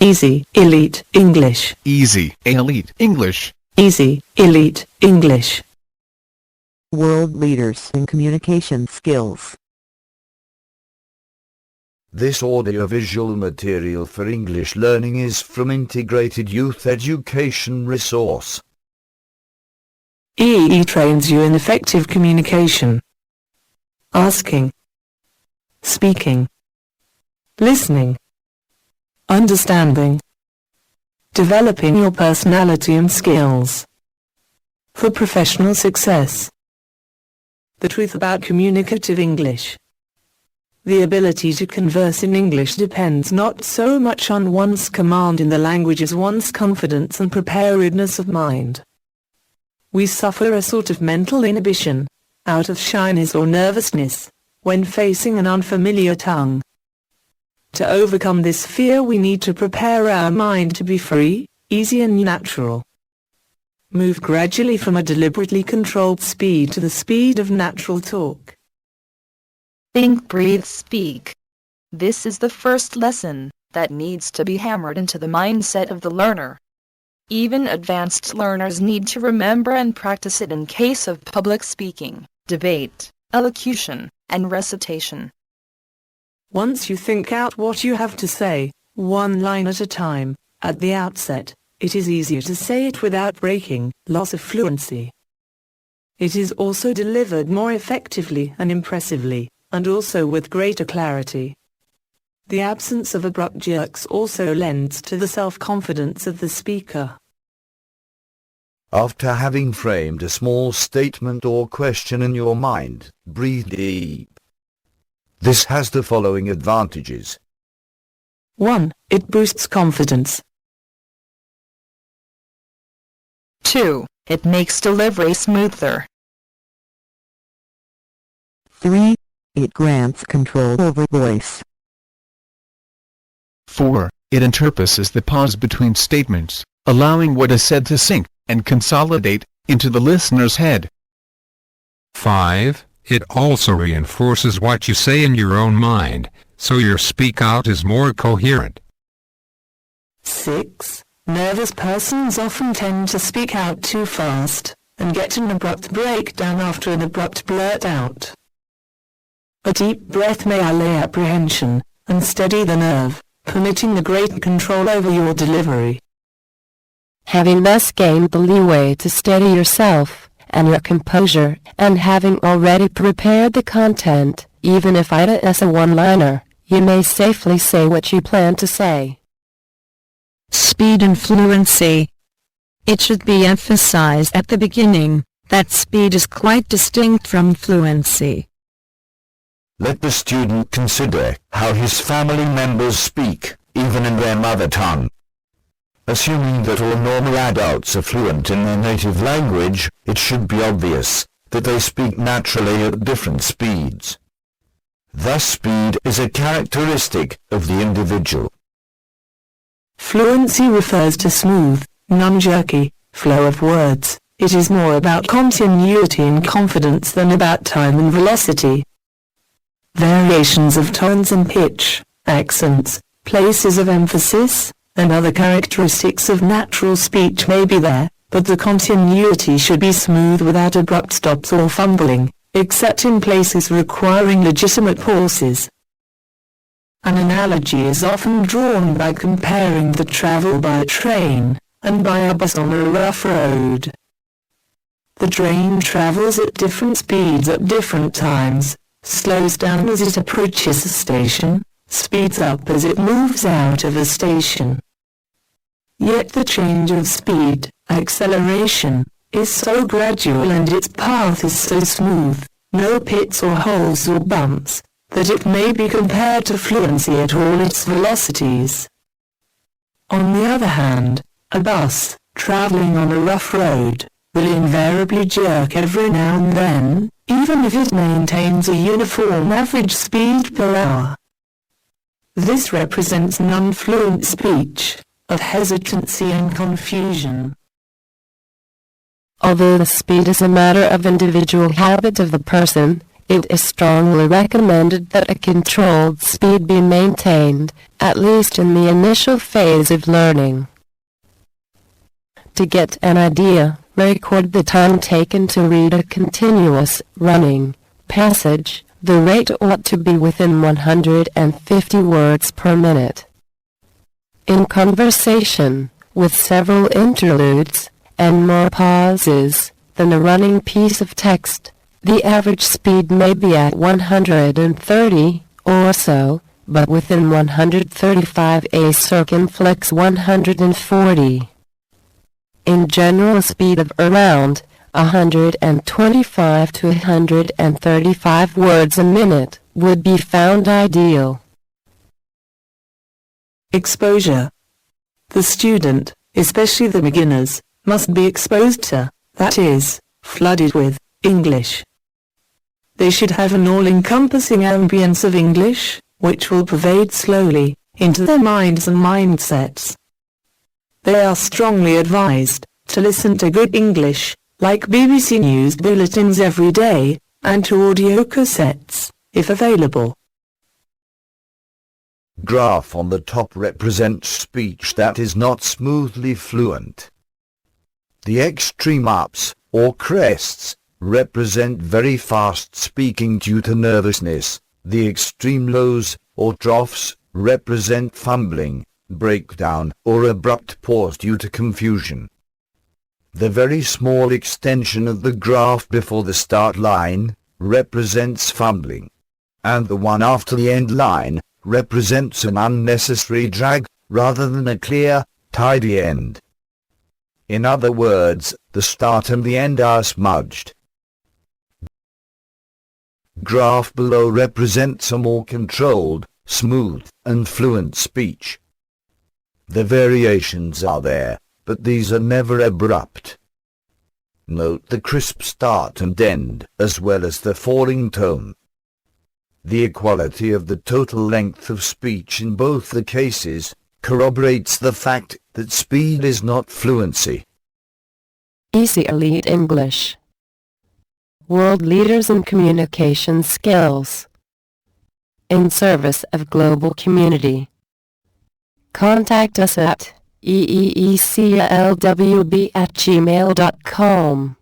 Easy, elite, English. Easy, elite, English. Easy, elite, English. World leaders in communication skills. This audiovisual material for English learning is from Integrated Youth Education Resource. EEE trains you in effective communication. Asking, speaking, listening, understanding, developing your personality and skills for professional success. The truth about communicative English. The ability to converse in English depends not so much on one's command in the language as one's confidence and preparedness of mind. We suffer a sort of mental inhibition, out of shyness or nervousness, when facing an unfamiliar tongue. To overcome this fear we need to prepare our mind to be free, easy and natural. Move gradually from a deliberately controlled speed to the speed of natural talk. Think, breathe, speak. This is the first lesson that needs to be hammered into the mindset of the learner. Even advanced learners need to remember and practice it in case of public speaking, debate, elocution, and recitation. Once you think out what you have to say, one line at a time, at the outset, it is easier to say it without breaking loss of fluency. It is also delivered more effectively and impressively, and also with greater clarity. The absence of abrupt jerks also lends to the self-confidence of the speaker. After having framed a small statement or question in your mind, breathe deep. This has the following advantages. 1. It boosts confidence. 2. It makes delivery smoother. 3. It grants control over voice. 4. It interposes the pause between statements, allowing what is said to sink and consolidate into the listener's head. 5. It also reinforces what you say in your own mind, so your speak out is more coherent. 6. Nervous persons often tend to speak out too fast, and get an abrupt breakdown after an abrupt blurt out. A deep breath may allay apprehension, and steady the nerve, permitting the greater control over your delivery. Having thus gained the leeway to steady yourself and your composure, and having already prepared the content, even if it is a one-liner, you may safely say what you plan to say. Speed and fluency. It should be emphasized at the beginning that speed is quite distinct from fluency. Let the student consider how his family members speak, even in their mother tongue. Assuming that all normal adults are fluent in their native language, it should be obvious that they speak naturally at different speeds. Thus speed is a characteristic of the individual. Fluency refers to smooth, non-jerky, flow of words. It is more about continuity and confidence than about time and velocity. Variations of tones and pitch, accents, places of emphasis, and other characteristics of natural speech may be there, but the continuity should be smooth without abrupt stops or fumbling, except in places requiring legitimate pauses. An analogy is often drawn by comparing the travel by a train and by a bus on a rough road. The train travels at different speeds at different times, slows down as it approaches a station, speeds up as it moves out of a station. Yet the change of speed, acceleration, is so gradual and its path is so smooth, no pits or holes or bumps, that it may be compared to fluency at all its velocities. On the other hand, a bus, traveling on a rough road, will invariably jerk every now and then, even if it maintains a uniform average speed per hour. This represents non-fluent speech, of hesitancy and confusion. Although the speed is a matter of individual habit of the person, It is strongly recommended that a controlled speed be maintained, at least in the initial phase of learning. To get an idea, record the time taken to read a continuous, running passage. The rate ought to be within 150 words per minute. In conversation, with several interludes, and more pauses, than a running piece of text, the average speed may be at 130 or so, but within 135 a circumflex 140. In general, a speed of around 125 to 135 words a minute would be found ideal. Exposure. The student, especially the beginners, must be exposed to, that is, flooded with, English. They should have an all-encompassing ambience of English, which will pervade slowly into their minds and mindsets. They are strongly advised to listen to good English, like BBC News bulletins every day, and to audio cassettes, if available. Graph on the top represents speech that is not smoothly fluent. The extreme ups, or crests, represent very fast speaking due to nervousness. The extreme lows, or troughs, represent fumbling, breakdown, or abrupt pause due to confusion. The very small extension of the graph before the start line represents fumbling, and the one after the end line represents an unnecessary drag rather than a clear, tidy end. In other words, the start and the end are smudged. Graph below represents a more controlled, smooth, and fluent speech. The variations are there, but these are never abrupt. Note the crisp start and end, as well as the falling tone. The equality of the total length of speech in both the cases corroborates the fact that speed is not fluency. Easy Elite English. World leaders in communication skills. In service of global community. Contact us at eeeclwb@gmail.com.